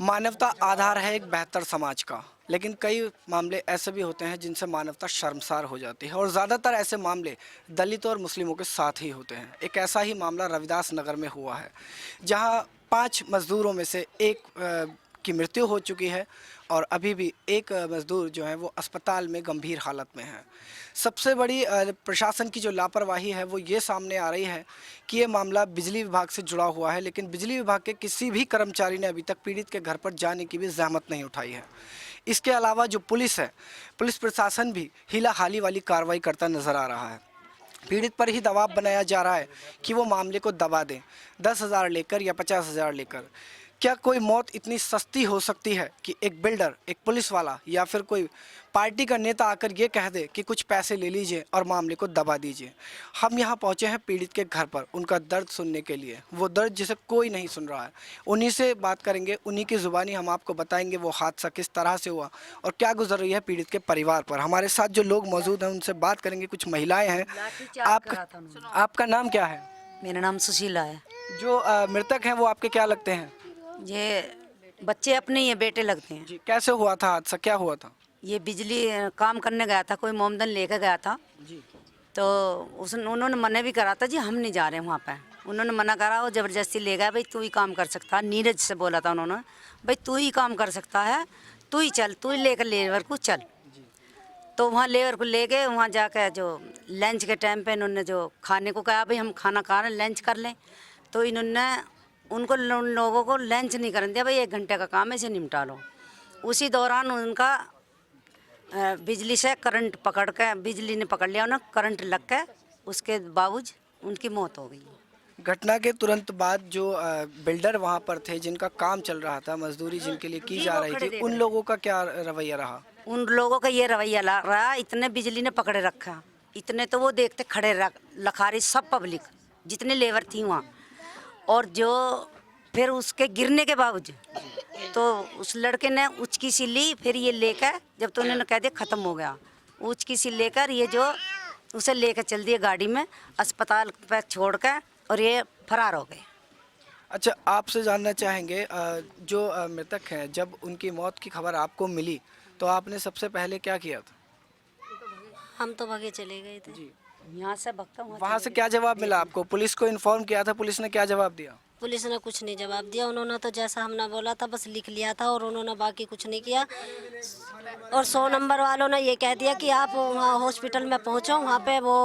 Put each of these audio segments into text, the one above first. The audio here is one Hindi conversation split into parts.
मानवता आधार है एक बेहतर समाज का, लेकिन कई मामले ऐसे भी होते हैं जिनसे मानवता शर्मसार हो जाती है और ज़्यादातर ऐसे मामले दलितों और मुस्लिमों के साथ ही होते हैं। एक ऐसा ही मामला रविदास नगर में हुआ है, जहां 5 मज़दूरों में से एक की मृत्यु हो चुकी है और अभी भी एक मज़दूर जो है वो अस्पताल में गंभीर हालत में है। सबसे बड़ी प्रशासन की जो लापरवाही है वो ये सामने आ रही है कि ये मामला बिजली विभाग से जुड़ा हुआ है, लेकिन बिजली विभाग के किसी भी कर्मचारी ने अभी तक पीड़ित के घर पर जाने की भी जहमत नहीं उठाई है। इसके अलावा जो पुलिस है, पुलिस प्रशासन भी हीला हाली वाली कार्रवाई करता नजर आ रहा है। पीड़ित पर ही दबाव बनाया जा रहा है कि वो मामले को दबा दें, 10,000 लेकर या 50,000 लेकर। क्या कोई मौत इतनी सस्ती हो सकती है कि एक बिल्डर, एक पुलिस वाला या फिर कोई पार्टी का नेता आकर ये कह दे कि कुछ पैसे ले लीजिए और मामले को दबा दीजिए। हम यहाँ पहुँचे हैं पीड़ित के घर पर उनका दर्द सुनने के लिए, वो दर्द जिसे कोई नहीं सुन रहा है। उन्हीं से बात करेंगे, उन्हीं की ज़ुबानी हम आपको बताएंगे वो हादसा किस तरह से हुआ और क्या गुजर रही है पीड़ित के परिवार पर। हमारे साथ जो लोग मौजूद हैं उनसे बात करेंगे, कुछ महिलाएँ हैं। आपका नाम क्या है? मेरा नाम सुशीला है। जो मृतक हैं वो आपके क्या लगते हैं? ये बच्चे अपने ये बेटे लगते हैं जी, कैसे हुआ था हादसा, क्या हुआ था? ये बिजली काम करने गया था, कोई मोमदन लेकर गया था। जी। तो उन्होंने मना भी करा था जी, हम नहीं जा रहे वहाँ पे। उन्होंने मना करा, वो ज़बरदस्ती ले गया। भाई तू ही काम कर सकता है, नीरज से बोला था उन्होंने, भाई तू ही काम कर सकता है, तू ही चल, तू ही लेकर लेबर को चल। तो वहाँ लेबर को ले गए। वहाँ जाकर जो लंच के टाइम पे इन्होंने जो खाने को कहा, भाई हम खाना खा रहे हैं, लंच कर लें। तो इन्होंने उन लोगों को लंच नहीं करने दिया, भाई 1 घंटे का काम है, इसे निपटा लो। उसी दौरान उनका बिजली से करंट पकड़ के, बिजली ने पकड़ लिया उन्हें, करंट लग के उसके बावजूद उनकी मौत हो गई। घटना के तुरंत बाद जो बिल्डर वहाँ पर थे, जिनका काम चल रहा था, मजदूरी जिनके लिए की जा रही थी, उन लोगों का क्या रवैया रहा? उन लोगों का ये रवैया रहा, इतने बिजली ने पकड़े रखा, इतने तो वो देखते खड़े लखारी सब पब्लिक जितने लेबर थी वहाँ। और जो फिर उसके गिरने के बावजूद तो उस लड़के ने उचकी सी ली, फिर ये लेकर, जब तो उन्होंने कह दिया ख़त्म हो गया, उचकी सी लेकर ये जो उसे लेकर चल दिए गाड़ी में, अस्पताल पर छोड़ कर, और ये फरार हो गए। अच्छा, आपसे जानना चाहेंगे, जो मृतक हैं, जब उनकी मौत की खबर आपको मिली तो आपने सबसे पहले क्या किया था? हम तो भागे चले गए थे जी। यहाँ से भक्ता वहाँ से क्या जवाब मिला आपको? पुलिस को इन्फॉर्म किया था, पुलिस ने क्या जवाब दिया? पुलिस ने कुछ नहीं जवाब दिया। उन्होंने तो जैसा हमने बोला था बस लिख लिया था, और उन्होंने बाकी कुछ नहीं किया। और 100 नंबर वालों ने ये कह दिया कि आप वहाँ हॉस्पिटल में पहुँचो, वहाँ पे वो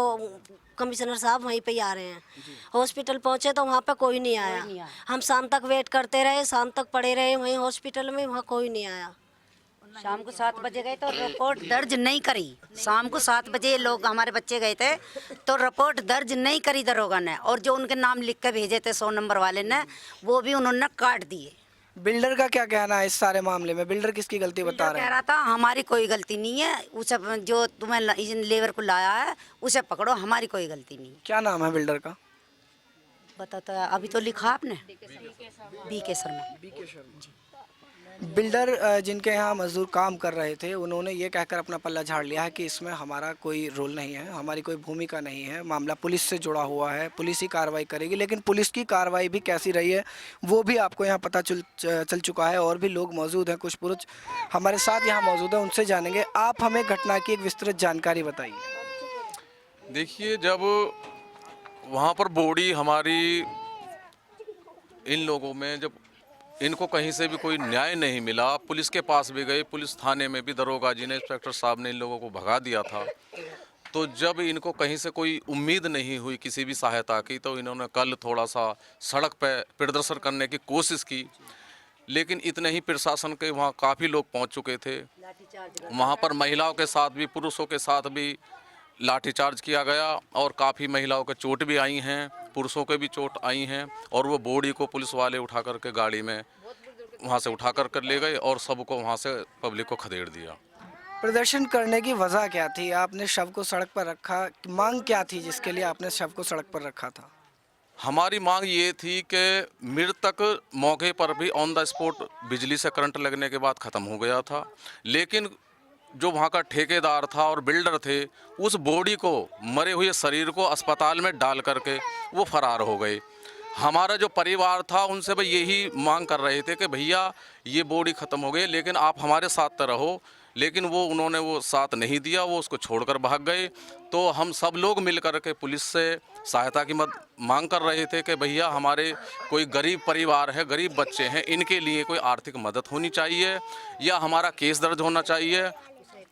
कमिश्नर साहब वहीं पे ही आ रहे हैं। हॉस्पिटल पहुँचे तो वहाँ पे कोई नहीं आया। हम शाम तक वेट करते रहे, शाम तक पड़े रहे वहीं हॉस्पिटल में, वहाँ कोई नहीं आया। शाम को 7 बजे गए तो रिपोर्ट दर्ज नहीं करी। शाम को 7 बजे लोग, हमारे बच्चे गए थे, तो रिपोर्ट दर्ज नहीं करी दरोगा ने। और जो उनके नाम लिख के भेजे थे 100 नंबर वाले ने, वो भी उन्होंने काट दिए। बिल्डर का क्या कहना है इस सारे मामले में? बिल्डर किसकी गलती बता रहे कह हैं? रहा था हमारी कोई गलती नहीं है, उसे जो तुम्हें लेबर को लाया है उसे पकड़ो, हमारी कोई गलती नहीं। क्या नाम है बिल्डर का? बता तो अभी तो लिखा आपने, BK शर्मा। बिल्डर जिनके यहाँ मजदूर काम कर रहे थे, उन्होंने ये कहकर अपना पल्ला झाड़ लिया है कि इसमें हमारा कोई रोल नहीं है, हमारी कोई भूमिका नहीं है, मामला पुलिस से जुड़ा हुआ है, पुलिस ही कार्रवाई करेगी। लेकिन पुलिस की कार्रवाई भी कैसी रही है वो भी आपको यहाँ पता चल चुका है। और भी लोग मौजूद हैं, कुछ पुरुष हमारे साथ यहाँ मौजूद हैं, उनसे जानेंगे। आप हमें घटना की एक विस्तृत जानकारी बताइए। देखिए, जब वहाँ पर बॉडी हमारी इन लोगों में, जब इनको कहीं से भी कोई न्याय नहीं मिला, पुलिस के पास भी गए, पुलिस थाने में भी दरोगा जी ने, इंस्पेक्टर साहब ने इन लोगों को भगा दिया था। तो जब इनको कहीं से कोई उम्मीद नहीं हुई किसी भी सहायता की, तो इन्होंने कल थोड़ा सा सड़क पर प्रदर्शन करने की कोशिश की। लेकिन इतने ही प्रशासन के वहाँ काफ़ी लोग पहुँच चुके थे। वहाँ पर महिलाओं के साथ भी, पुरुषों के साथ भी लाठीचार्ज किया गया, और काफ़ी महिलाओं के चोट भी आई हैं, पुरुषों के भी चोट आई हैं। और वो बॉडी को पुलिस वाले उठा करके गाड़ी में वहाँ से उठा कर ले गए और सबको वहाँ से पब्लिक को खदेड़ दिया। प्रदर्शन करने की वजह क्या थी? आपने शव को सड़क पर रखा, मांग क्या थी जिसके लिए आपने शव को सड़क पर रखा था? हमारी मांग ये थी कि मृतक मौके पर भी ऑन द स्पॉट बिजली से करंट लगने के बाद ख़त्म हो गया था, लेकिन जो वहाँ का ठेकेदार था और बिल्डर थे, उस बॉडी को, मरे हुए शरीर को अस्पताल में डाल करके वो फरार हो गए। हमारा जो परिवार था उनसे भाई यही मांग कर रहे थे कि भैया ये बोर्ड ही ख़त्म हो गई, लेकिन आप हमारे साथ तो रहो। लेकिन उन्होंने वो साथ नहीं दिया, वो उसको छोड़कर भाग गए। तो हम सब लोग मिल कर के पुलिस से सहायता की मांग कर रहे थे कि भैया हमारे कोई गरीब परिवार है, गरीब बच्चे हैं, इनके लिए कोई आर्थिक मदद होनी चाहिए या हमारा केस दर्ज होना चाहिए।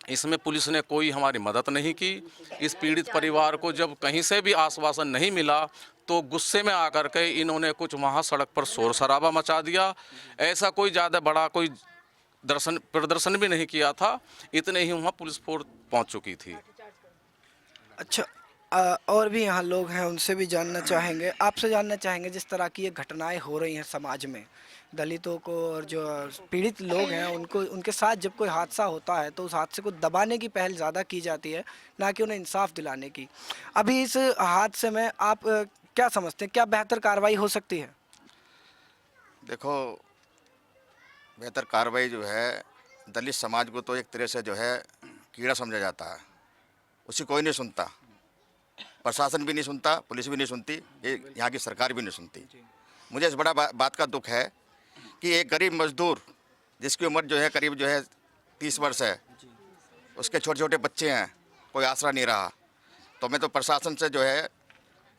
इसमें पुलिस ने कोई हमारी मदद नहीं की। इस पीड़ित परिवार को जब कहीं से भी आश्वासन नहीं मिला तो गुस्से में आकर के इन्होंने कुछ वहाँ सड़क पर शोर शराबा मचा दिया। ऐसा कोई ज़्यादा बड़ा कोई प्रदर्शन भी नहीं किया था, इतने ही वहाँ पुलिस फोर्स पहुँच चुकी थी। अच्छा, और भी यहाँ लोग हैं, उनसे भी जानना चाहेंगे, आपसे जानना चाहेंगे जिस तरह की ये घटनाएं हो रही हैं समाज में, दलितों को और जो पीड़ित लोग हैं उनको, उनके साथ जब कोई हादसा होता है तो उस हादसे को दबाने की पहल ज़्यादा की जाती है, ना कि उन्हें इंसाफ दिलाने की। अभी इस हादसे में आप क्या समझते हैं, क्या बेहतर कार्रवाई हो सकती है? देखो, बेहतर कार्रवाई जो है, दलित समाज को तो एक तरह से जो है कीड़ा समझा जाता है, उसे कोई नहीं सुनता, प्रशासन भी नहीं सुनता, पुलिस भी नहीं सुनती, ये यहाँ की सरकार भी नहीं सुनती। मुझे इस बड़ा बात का दुख है कि एक गरीब मजदूर जिसकी उम्र जो है करीब जो है 30 वर्ष है, उसके छोटे छोटे बच्चे हैं, कोई आसरा नहीं रहा। तो मैं तो प्रशासन से जो है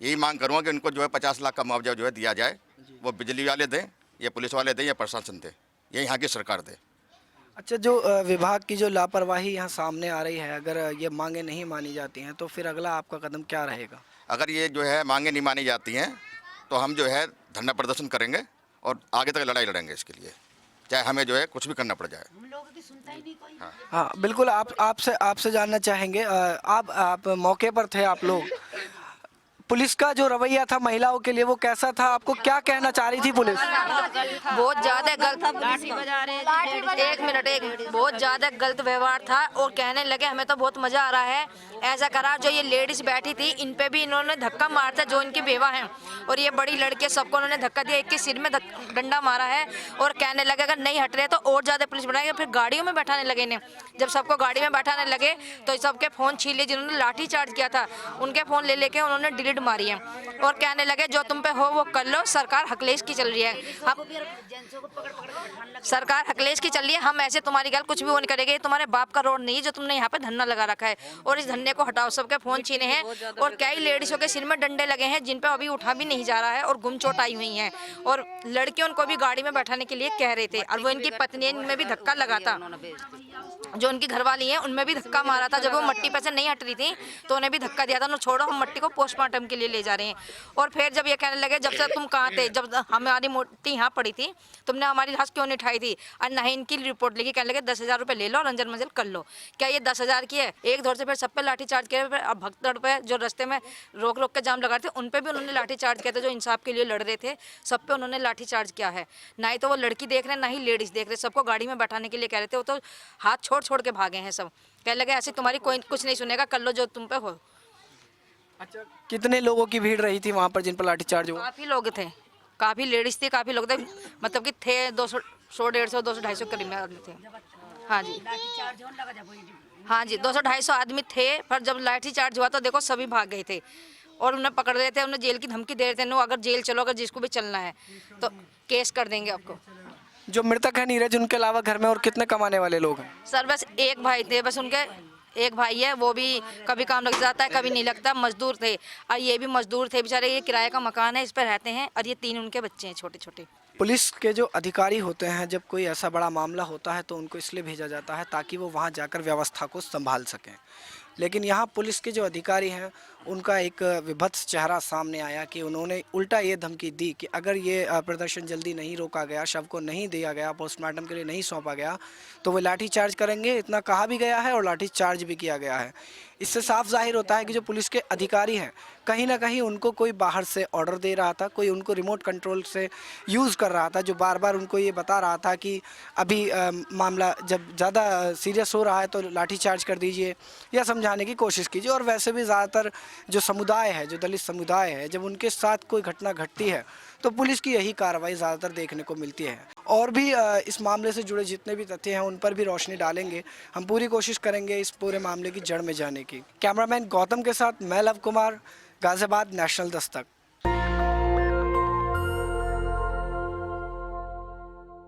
यही मांग करूँगा कि उनको जो है 50 लाख का मुआवजा जो है दिया जाए, वो बिजली वाले दें या पुलिस वाले दें या प्रशासन दे, ये यहाँ की सरकार दे। अच्छा, जो विभाग की जो लापरवाही यहाँ सामने आ रही है, अगर ये मांगे नहीं मानी जाती हैं तो फिर अगला आपका कदम क्या रहेगा? अगर ये जो है मांगे नहीं मानी जाती हैं तो हम जो है धरना प्रदर्शन करेंगे और आगे तक लड़ाई लड़ेंगे इसके लिए, चाहे हमें जो है कुछ भी करना पड़ जाए। हाँ बिल्कुल, आपसे जानना चाहेंगे, आप मौके पर थे, आप लोग, पुलिस का जो रवैया था महिलाओं के लिए वो कैसा था? आपको क्या कहना चाह रही थी पुलिस? बहुत ज्यादा गलत, बहुत ज्यादा गलत व्यवहार था और कहने लगे हमें तो बहुत मजा आ रहा है, ऐसा करा। जो ये लेडीज बैठी थी इन पे भी इन्होंने धक्का मारता, जो इनकी बेवा हैं, और ये बड़ी लड़के सबको उन्होंने धक्का दिया, एक के सिर में डंडा मारा है और कहने लगे अगर नहीं हट रहे तो और ज्यादा पुलिस बढ़ाएंगे। फिर गाड़ियों में बैठाने लगे इन्हें, जब सबको गाड़ी में बैठाने लगे तो सबके फोन छीन लिए, जिन्होंने लाठी चार्ज किया था उनके फोन ले लेके उन्होंने डिलीट मारी है और कहने लगे जो तुम पे हो वो कर लो, सरकार हकलेश की चल रही है, सरकार हकलेश की चल रही है, हम ऐसे तुम्हारी गल कुछ भी वो नहीं करेंगे, तुम्हारे बाप का रोड नहीं जो तुमने यहाँ पे धरना लगा रखा है और इस धरने को हटाओ। सबके फोन छीने हैं और कई लेडीजों के सिर में डंडे लगे हैं जिन पे अभी उठा भी नहीं जा रहा है और गुमचोट आई हुई हैं और लड़कियों को भी गाड़ी में बैठाने के लिए कह रहे थे और वो इनकी पत्नी में भी धक्का लगा था, जो उनकी घरवाली है उनमें भी धक्का मारा था। जब वो मट्टी पे से नहीं हट रही थी तो उन्हें भी धक्का दिया था, उन्होंने छोड़ो हम मट्टी को पोस्टमार्टम के लिए ले जा रहे हैं। और फिर जब ये कहने लगे जब से तुम कहाँ थे, जब हमारी मूर्ति यहाँ पड़ी थी तुमने हमारी लाश क्यों नहीं उठाई थी, और नहीं इनकी रिपोर्ट लिखी, कहने लगे 10,000 रुपये ले लो और अंजल मंजल कर लो। क्या ये 10,000 की है? एक दौर से फिर सब पे लाठी चार्ज किया। फिर अब भगदड़ पे जो रास्ते में रोक के जाम लगा रहे थे उन पे भी उन्होंने लाठी चार्ज किया था, जो इंसाफ के लिए लड़ रहे थे सब पे उन्होंने लाठी चार्ज किया है। ना ही तो वो लड़की देख रहे ना ही लेडीज देख रहे, सबको गाड़ी में बैठाने के लिए कह रहे थे, वो तो हाथ छोड़ के भागे हैं सब। कहने लगे ऐसे तुम्हारी कोई कुछ नहीं सुनेगा, कर लो जो तुम पे हो। अच्छा, कितने लोगों की भीड़ रही थी वहाँ पर जिन पर लाठीचार्ज हुआ? काफ़ी लोग थे, काफ़ी लेडीज़ थी, काफ़ी लोग थे, मतलब कि थे 200, 150, 200, 250 करीब में आदमी थे। हाँ जी, हाँ जी, 200, 250 आदमी थे। पर जब लाठी चार्ज हुआ तो देखो सभी भाग गए थे और उन्हें पकड़ रहे थे, उन्हें जेल की धमकी दे रहे थे, नो अगर जेल चलो, अगर जिसको भी चलना है तो केस कर देंगे आपको। जो मृतक है नीरज, उनके अलावा घर में और कितने कमाने वाले लोग हैं? सर बस एक भाई थे, बस उनके एक भाई है, वो भी कभी काम लग जाता है कभी नहीं लगता, मजदूर थे और ये भी मजदूर थे बेचारे। ये किराए का मकान है, इस पर रहते हैं और ये 3 उनके बच्चे हैं छोटे छोटे। पुलिस के जो अधिकारी होते हैं जब कोई ऐसा बड़ा मामला होता है तो उनको इसलिए भेजा जाता है ताकि वो वहाँ जाकर व्यवस्था को संभाल सकें, लेकिन यहाँ पुलिस के जो अधिकारी हैं उनका एक विभत्स चेहरा सामने आया कि उन्होंने उल्टा ये धमकी दी कि अगर ये प्रदर्शन जल्दी नहीं रोका गया, शव को नहीं दिया गया, पोस्टमार्टम के लिए नहीं सौंपा गया तो वो लाठी चार्ज करेंगे। इतना कहा भी गया है और लाठी चार्ज भी किया गया है। इससे साफ जाहिर होता है कि जो पुलिस के अधिकारी हैं कहीं ना कहीं उनको कोई बाहर से ऑर्डर दे रहा था, कोई उनको रिमोट कंट्रोल से यूज़ कर रहा था, जो बार बार उनको ये बता रहा था कि अभी मामला जब ज़्यादा सीरियस हो रहा है तो लाठी चार्ज कर दीजिए या समझाने की कोशिश कीजिए। और वैसे भी ज़्यादातर जो समुदाय है, जो दलित समुदाय है, जब उनके साथ कोई घटना घटती है तो पुलिस की यही कार्रवाई ज़्यादातर देखने को मिलती है। और भी इस मामले से जुड़े जितने भी तथ्य हैं उन पर भी रोशनी डालेंगे, हम पूरी कोशिश करेंगे इस पूरे मामले की जड़ में जाने की। कैमरामैन गौतम के साथ मैं लव कुमार, गाज़ियाबाद, नेशनल दस्तक।